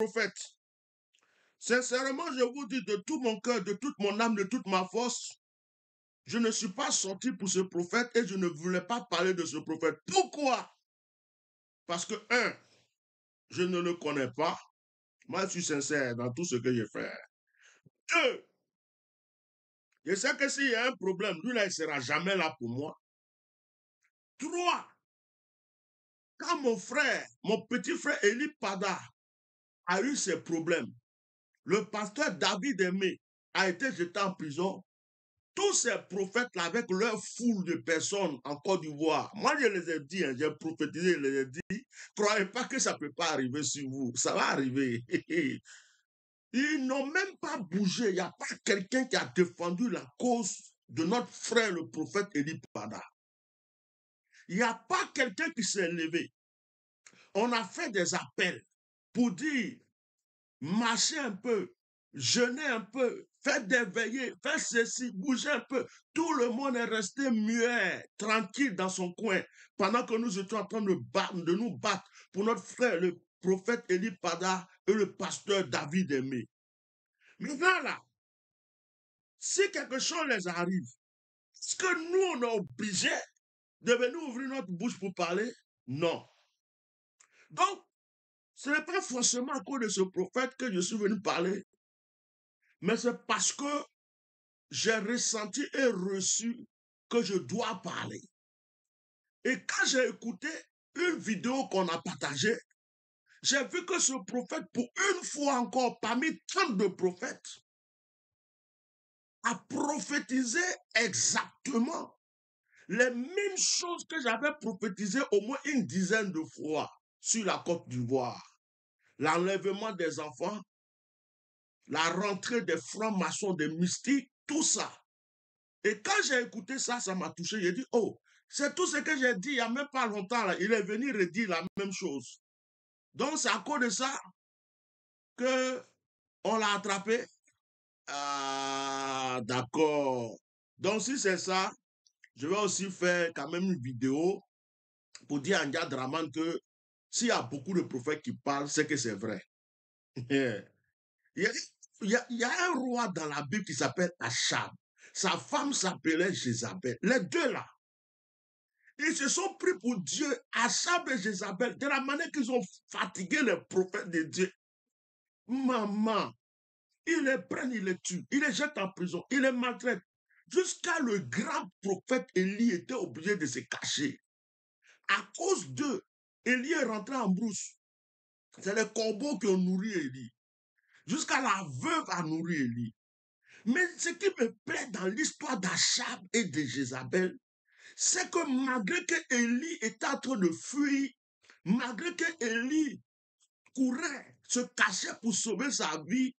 prophète. Sincèrement, je vous dis de tout mon cœur, de toute mon âme, de toute ma force, je ne suis pas sorti pour ce prophète et je ne voulais pas parler de ce prophète. Pourquoi? Parce que, un, je ne le connais pas. Moi, je suis sincère dans tout ce que je fais. Deux, je sais que s'il y a un problème, lui, là, il ne sera jamais là pour moi. Trois, quand mon frère, mon petit frère Eli Pada a eu ses problèmes, le pasteur David Aimé a été jeté en prison. Tous ces prophètes-là, avec leur foule de personnes en Côte d'Ivoire, moi je les ai dit, hein, j'ai prophétisé, je les ai dit, croyez pas que ça ne peut pas arriver sur vous, ça va arriver. Ils n'ont même pas bougé, il n'y a pas quelqu'un qui a défendu la cause de notre frère le prophète Eli Pada. Il n'y a pas quelqu'un qui s'est levé. On a fait des appels pour dire, marchez un peu, jeûnez un peu, faites des veillées, faites ceci, bougez un peu. Tout le monde est resté muet, tranquille dans son coin, pendant que nous étions en train de nous battre pour notre frère, le prophète Eli Pada et le pasteur David Aimé. Maintenant là, si quelque chose les arrive, est-ce que nous, on est obligés de venir ouvrir notre bouche pour parler? Non. Donc, ce n'est pas forcément à cause de ce prophète que je suis venu parler, mais c'est parce que j'ai ressenti et reçu que je dois parler. Et quand j'ai écouté une vidéo qu'on a partagée, j'ai vu que ce prophète, pour une fois encore, parmi tant de prophètes, a prophétisé exactement les mêmes choses que j'avais prophétisées au moins une dizaine de fois sur la Côte d'Ivoire. L'enlèvement des enfants, la rentrée des francs-maçons, des mystiques, tout ça. Et quand j'ai écouté ça, ça m'a touché. J'ai dit, oh, c'est tout ce que j'ai dit il n'y a même pas longtemps. Là. Il est venu redire la même chose. Donc, c'est à cause de ça qu'on l'a attrapé. Ah, d'accord. Donc, si c'est ça, je vais aussi faire quand même une vidéo pour dire à Ndia Draman que s'il y a beaucoup de prophètes qui parlent, c'est que c'est vrai. il, y a un roi dans la Bible qui s'appelle Achab. Sa femme s'appelait Jézabel. Les deux là. Ils se sont pris pour Dieu, Achab et Jézabel, de la manière qu'ils ont fatigué les prophètes de Dieu. Maman, ils les prennent, ils les tuent, ils les jettent en prison, ils les maltraitent. Jusqu'à le grand prophète Élie était obligé de se cacher. À cause d'eux, Élie est rentré en brousse. C'est les corbeaux qui ont nourri Élie. Jusqu'à la veuve a nourri Élie. Mais ce qui me plaît dans l'histoire d'Achab et de Jézabel, c'est que malgré que Élie était en train de fuir, malgré que Élie courait, se cachait pour sauver sa vie,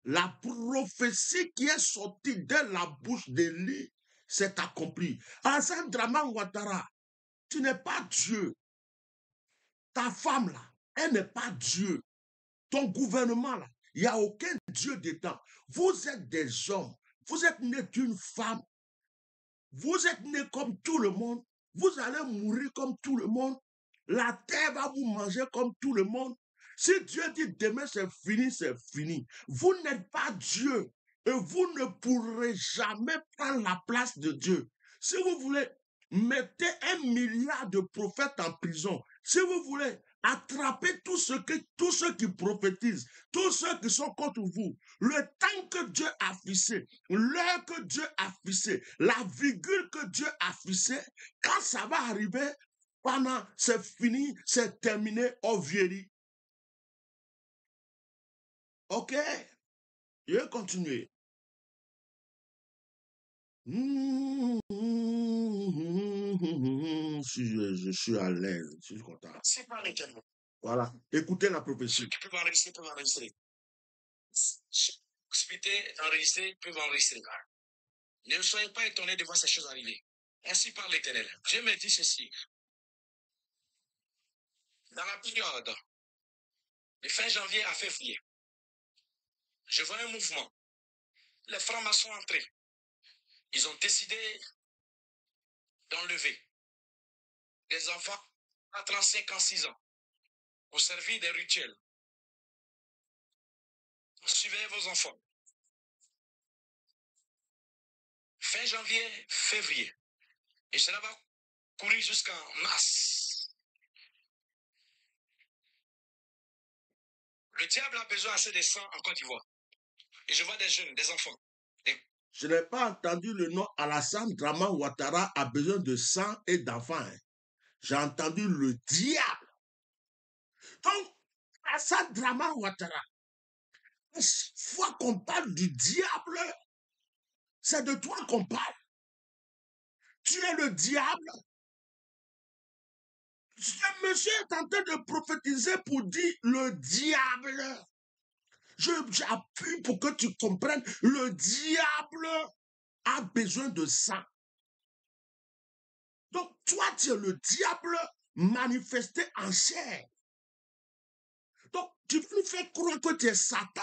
la prophétie qui est sortie de la bouche d'Élie s'est accomplie. Alassane Dramane Ouattara, tu n'es pas Dieu. Ta femme là, elle n'est pas Dieu. Ton gouvernement là, il n'y a aucun Dieu dedans. Vous êtes des hommes. Vous êtes nés d'une femme. Vous êtes nés comme tout le monde. Vous allez mourir comme tout le monde. La terre va vous manger comme tout le monde. Si Dieu dit demain c'est fini, c'est fini. Vous n'êtes pas Dieu. Et vous ne pourrez jamais prendre la place de Dieu. Si vous voulez, mettez 1 milliard de prophètes en prison. Si vous voulez, attrapez tous ceux qui prophétisent, tous ceux qui sont contre vous. Le temps que Dieu a fixé, l'heure que Dieu a fixé, la virgule que Dieu a fixée, quand ça va arriver, pendant c'est fini, c'est terminé, on vieillit. Ok? Je vais continuer. Je suis à l'aise, je suis content. C'est pas l'éternel. Voilà. Écoutez la prophétie. Qui peuvent enregistrer, peuvent enregistrer. Enregistrer, peuvent enregistrer. Ne soyez pas étonnés de voir ces choses arriver. Ainsi parle l'Éternel. Dieu me dit ceci. Dans la période de fin janvier à février, je vois un mouvement. Les francs-maçons entrés. Ils ont décidé d'enlever des enfants à 35 ans, 6 ans, pour servir des rituels. surveiller vos enfants. Fin janvier, février. Et cela va courir jusqu'en mars. Le diable a besoin assez de sang en Côte d'Ivoire. Et je vois des jeunes, des enfants. Je n'ai pas entendu le nom Alassane Draman Ouattara a besoin de sang et d'enfants. Hein. J'ai entendu le diable. Donc, Alassane Draman Ouattara, chaque fois qu'on parle du diable, c'est de toi qu'on parle. Tu es le diable. Ce monsieur est en train de prophétiser pour dire le diable. J'appuie pour que tu comprennes. Le diable a besoin de sang. Donc, toi, tu es le diable manifesté en chair. Donc, tu veux nous faire croire que tu es Satan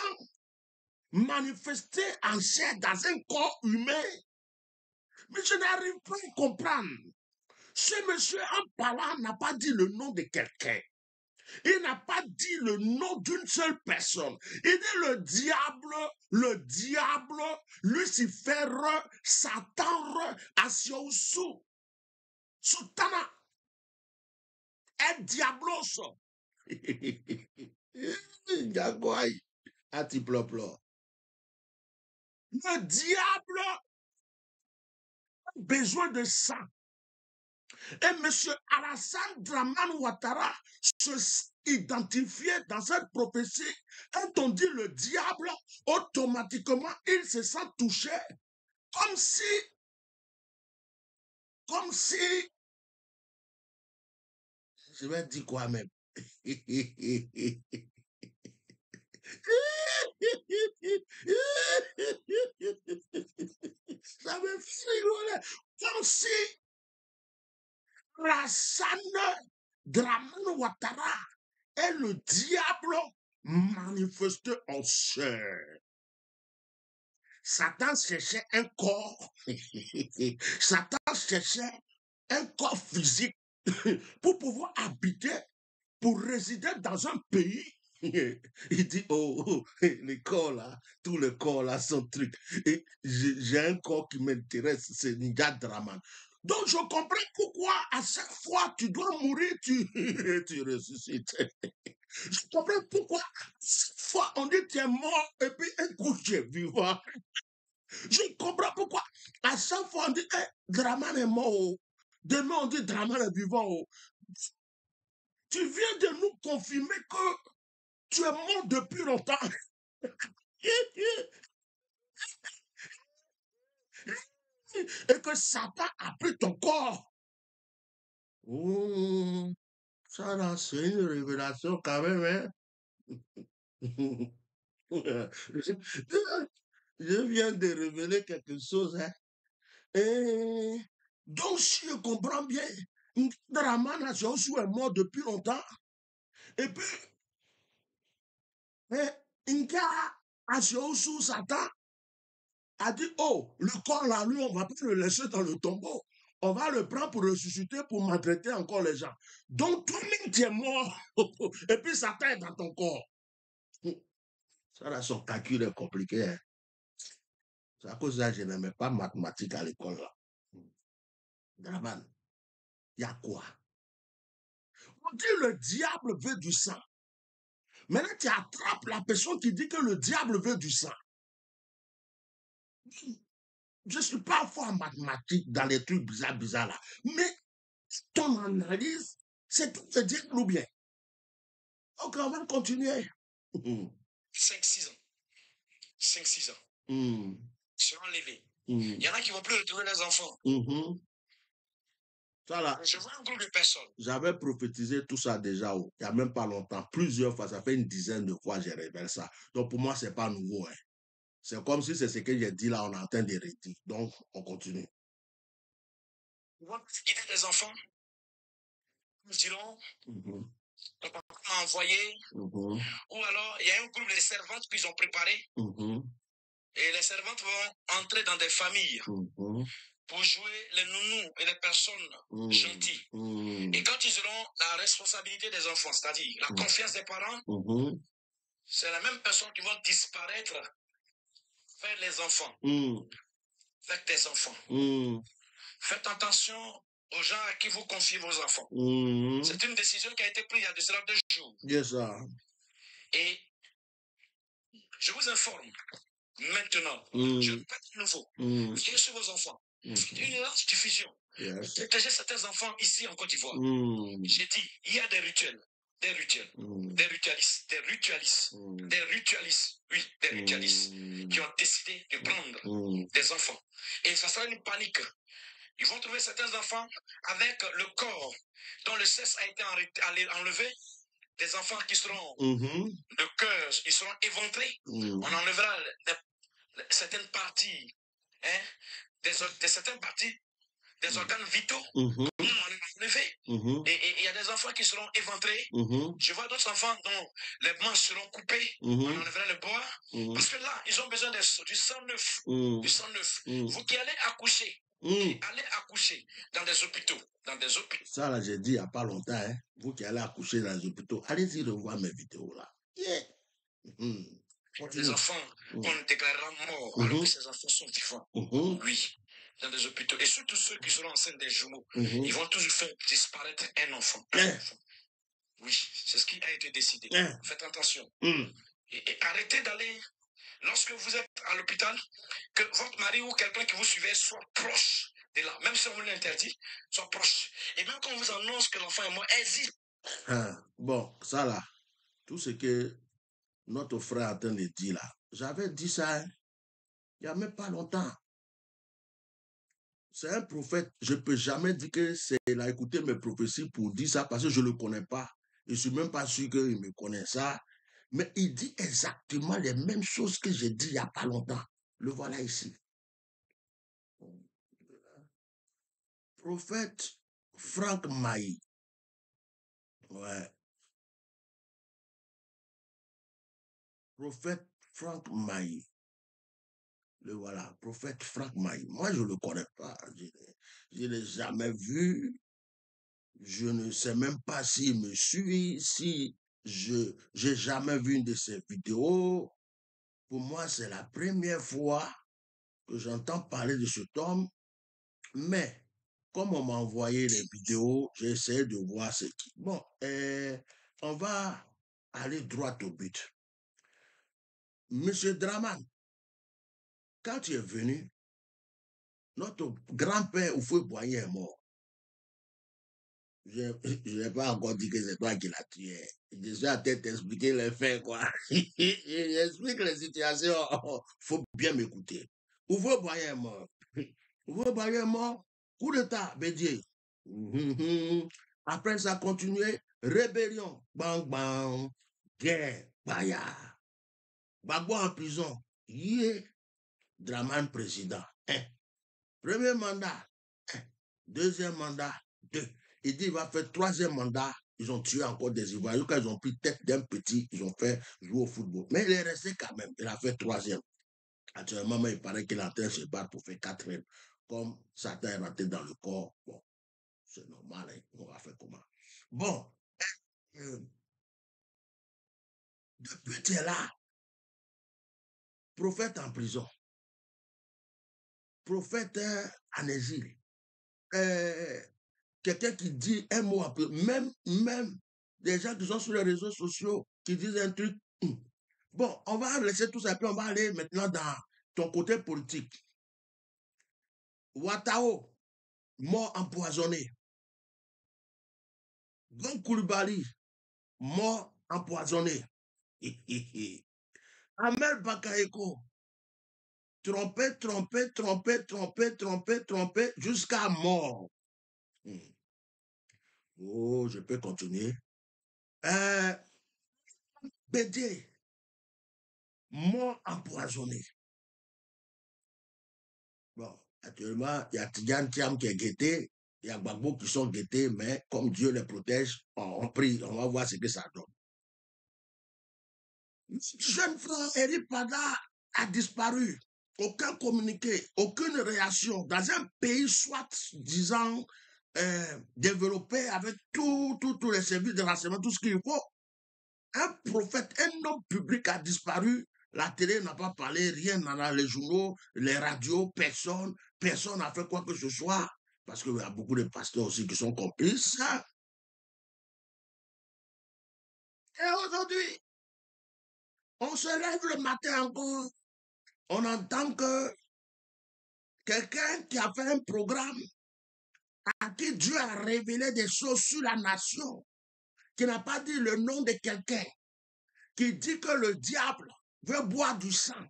manifesté en chair dans un corps humain. Mais je n'arrive pas à comprendre. Ce monsieur, en parlant, n'a pas dit le nom de quelqu'un. Il n'a pas dit le nom d'une seule personne. Il dit le diable, Lucifer, Satan, Asiosu, Sutana, El Diablos. Gagouaï, atiploplo. Le diable a besoin de sang. Et M. Alassane Draman Ouattara se identifiait dans cette prophétie. Quand on dit le diable, automatiquement, il se sent touché. Comme si, je vais dire quoi même. Ça me fait rigoler. Comme si Alassane Draman Ouattara est le diable manifesté en chair. Satan cherchait un corps. Satan cherchait un corps physique pour pouvoir habiter, pour résider dans un pays. Il dit, oh, les corps là, tous les corps là sont trucs. Et j'ai un corps qui m'intéresse, c'est Ninja Draman. Donc je comprends pourquoi à chaque fois tu dois mourir, tu ressuscites. Je comprends pourquoi à chaque fois on dit tu es mort et puis un coup tu es vivant. Je comprends pourquoi à chaque fois on dit Draman est mort. Demain on dit Draman est vivant. Tu viens de nous confirmer que tu es mort depuis longtemps. Et que Satan a pris ton corps. Oh, ça là, c'est une révélation quand même. Hein? Je viens de révéler quelque chose. Hein? Et donc, si je comprends bien, Draman Asiosu est mort depuis longtemps. Et puis, Inka Asiosu Satan a dit, oh, le corps là, lui, on ne va pas le laisser dans le tombeau. On va le prendre pour ressusciter, pour maltraiter encore les gens. Donc, toi-même, tu es mort. Et puis, Satan est dans ton corps. Ça, là, son calcul est compliqué. Hein? C'est à cause de ça que je n'aimais pas mathématiques à l'école. Là. Draman, il y a quoi? On dit le diable veut du sang. Maintenant, tu attrapes la personne qui dit que le diable veut du sang. Je ne suis pas fort en mathématiques dans les trucs bizarres là. Mais ton analyse, c'est tout le diable ou bien? Ok, on va continuer. 5-6 ans. 5-6 ans. Ils seront levés. Il y en a qui ne vont plus retrouver les enfants. Ça là, je vois un groupe de personnes. J'avais prophétisé tout ça déjà, il n'y a même pas longtemps. Plusieurs fois, ça fait une dizaine de fois que je révèle ça. Donc pour moi, ce n'est pas nouveau. Hein. C'est comme si c'est ce que j'ai dit là, on est en train de redire. Donc, on continue. Ils vont quitter les enfants. Nous dirons, le papa m'a envoyé. Ou alors, il y a un groupe de servantes qu'ils ont préparé. Et les servantes vont entrer dans des familles pour jouer les nounous et les personnes gentilles. Et quand ils auront la responsabilité des enfants, c'est-à-dire la confiance des parents, c'est la même personne qui va disparaître vers les enfants, avec tes enfants. Faites attention aux gens à qui vous confiez vos enfants. C'est une décision qui a été prise il y a de cela 2 jours. Yes, sir. Et je vous informe, maintenant, je répète de nouveau, veillez sur vos enfants. Faites une large diffusion. Yes. Protégez certains enfants ici en Côte d'Ivoire. J'ai dit, il y a des rituels, des ritualistes, oui, des ritualistes qui ont décidé de prendre des enfants. Et ça sera une panique. Ils vont trouver certains enfants avec le corps dont le sexe a été enlevé. Des enfants qui seront, le cœur, ils seront éventrés. On enlèvera certaines parties, hein, de certaines parties, des organes vitaux. On enlever. Et il y a des enfants qui seront éventrés. Je vois d'autres enfants dont les manches seront coupées. On enlèvera le bois. Parce que là, ils ont besoin du sang neuf. Du sang neuf. Vous qui allez accoucher, allez accoucher dans des hôpitaux. Ça, là, j'ai dit il n'y a pas longtemps, hein, vous qui allez accoucher dans les hôpitaux, allez-y revoir mes vidéos là. Yeah. Les enfants qu'on déclarera morts alors que ces enfants sont vivants. Oui, dans des hôpitaux. Et surtout ceux qui seront enceintes des jumeaux, ils vont toujours faire disparaître un enfant. Oui, c'est ce qui a été décidé. Faites attention. Et arrêtez d'aller, lorsque vous êtes à l'hôpital, que votre mari ou quelqu'un qui vous suivait soit proche de là. Même si on vous l'interdit, soit proche. Et même quand on vous annonce que l'enfant est mort, hésite. Bon, ça là, tout ce que notre frère est en train de dire là, j'avais dit ça, hein, il n'y a même pas longtemps. C'est un prophète, je ne peux jamais dire que c'est, il a écouté mes prophéties pour dire ça parce que je ne le connais pas. Je ne suis même pas sûr qu'il me connaît ça. Mais il dit exactement les mêmes choses que j'ai dit il n'y a pas longtemps. Le voilà ici. Prophète Frank Maï. Ouais. Prophète Frank Maï. Le voilà, prophète Frank Maï. Moi, je ne le connais pas. Je ne l'ai jamais vu. Je ne sais même pas s'il me suit, si je n'ai jamais vu une de ses vidéos. Pour moi, c'est la première fois que j'entends parler de cet homme. Mais, comme on m'a envoyé les vidéos, j'ai essayé de voir ce qui... Bon, on va aller droit au but. Monsieur Draman, quand tu es venu, notre grand-père Oufoué Boigny est mort. Je n'ai pas encore dit que c'est toi qui l'as tué. Je suis à tête d'expliquer les faits, quoi. J'explique les situations. Il faut bien m'écouter. Oufoué Boigny est mort. Oufoué Boigny est mort. Coup d'état, Bédié. Après, ça a continué. Rébellion. Bang, bang. Guerre. Baya. Bagbo en prison. Yeah. Draman président. Premier mandat. Deuxième mandat. 2. Il dit qu'il va faire 3e mandat. Ils ont tué encore des Ivoiriens. Quand ils ont pris tête d'un petit, ils ont fait jouer au football. Mais il est resté quand même. Il a fait 3e. Actuellement, il paraît qu'il est en train de se battre pour faire 4e. Comme Satan est rentré dans le corps. Bon, c'est normal. Hein? On va faire comment? Bon. Depuis tu es là. Prophète en prison. Prophète en exil. Quelqu'un qui dit un mot un peu, même des gens qui sont sur les réseaux sociaux, qui disent un truc. Bon, on va laisser tout ça, puis on va aller maintenant dans ton côté politique. Ouattao, mort empoisonné. Gon Koulibaly, mort empoisonné. Amel Bakayoko, trompé, jusqu'à mort. Oh, je peux continuer. Bédié, mort empoisonné. Bon, actuellement, il y a Tidjane Thiam qui est guetté, il y a Gbagbo qui sont guettés, mais comme Dieu les protège, on prie, on va voir ce que ça donne. Jeune frère Eric Pada a disparu. Aucun communiqué, aucune réaction dans un pays soit disant développé avec tous les services de renseignement, tout ce qu'il faut. Un prophète, un homme public a disparu. La télé n'a pas parlé, rien dans les journaux, les radios, personne n'a fait quoi que ce soit. Parce qu'il y a beaucoup de pasteurs aussi qui sont complices. Et aujourd'hui, on se lève le matin encore, on entend que quelqu'un qui a fait un programme à qui Dieu a révélé des choses sur la nation, qui n'a pas dit le nom de quelqu'un, qui dit que le diable veut boire du sang,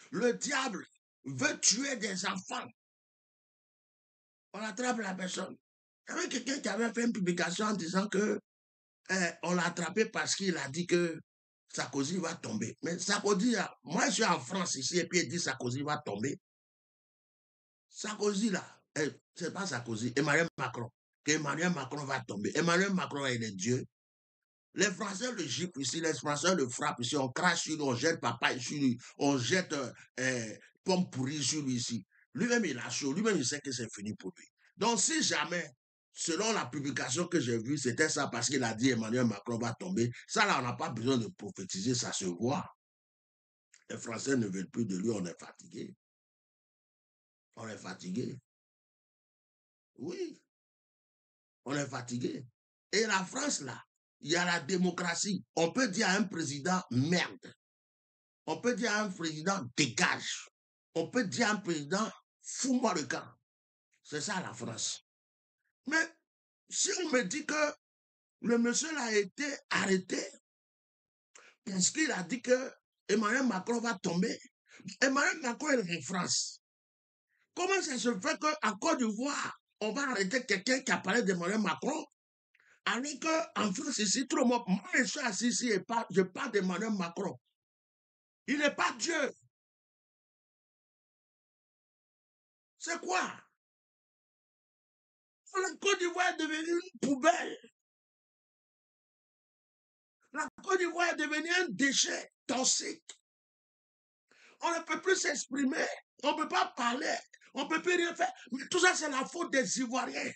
le diable veut tuer des enfants. On attrape la personne. Il y avait quelqu'un qui avait fait une publication en disant que on l'a attrapé parce qu'il a dit que Sarkozy va tomber. Mais Sarkozy, moi je suis en France ici et puis il dit Sarkozy va tomber. Sarkozy là, c'est pas Sarkozy, Emmanuel Macron. Qu'Emmanuel Macron va tomber. Emmanuel Macron, il est Dieu. Les Français le giflent ici, les Français le frappent ici, on crache sur lui, on jette papaye sur lui, on jette pomme pourrie sur lui ici. Lui-même, il a chaud, lui-même, il sait que c'est fini pour lui. Donc, si jamais, selon la publication que j'ai vue, c'était ça parce qu'il a dit Emmanuel Macron va tomber, ça là, on n'a pas besoin de prophétiser, ça se voit. Les Français ne veulent plus de lui, on est fatigué. On est fatigué. Oui, on est fatigué. Et la France, là, il y a la démocratie. On peut dire à un président merde. On peut dire à un président dégage. On peut dire à un président fous-moi le camp. C'est ça la France. Mais si on me dit que le monsieur a été arrêté parce qu'il a dit que Emmanuel Macron va tomber, Emmanuel Macron est en France. Comment ça se fait qu'en Côte d'Ivoire, on va arrêter quelqu'un qui a parlé d'Emmanuel Macron, alors qu'en France, ici, tout le monde, moi je suis assis ici et je parle d'Emmanuel Macron. Il n'est pas Dieu. C'est quoi? La Côte d'Ivoire est devenue une poubelle. La Côte d'Ivoire est devenue un déchet toxique. On ne peut plus s'exprimer, on ne peut pas parler, on ne peut plus rien faire. Mais tout ça, c'est la faute des Ivoiriens.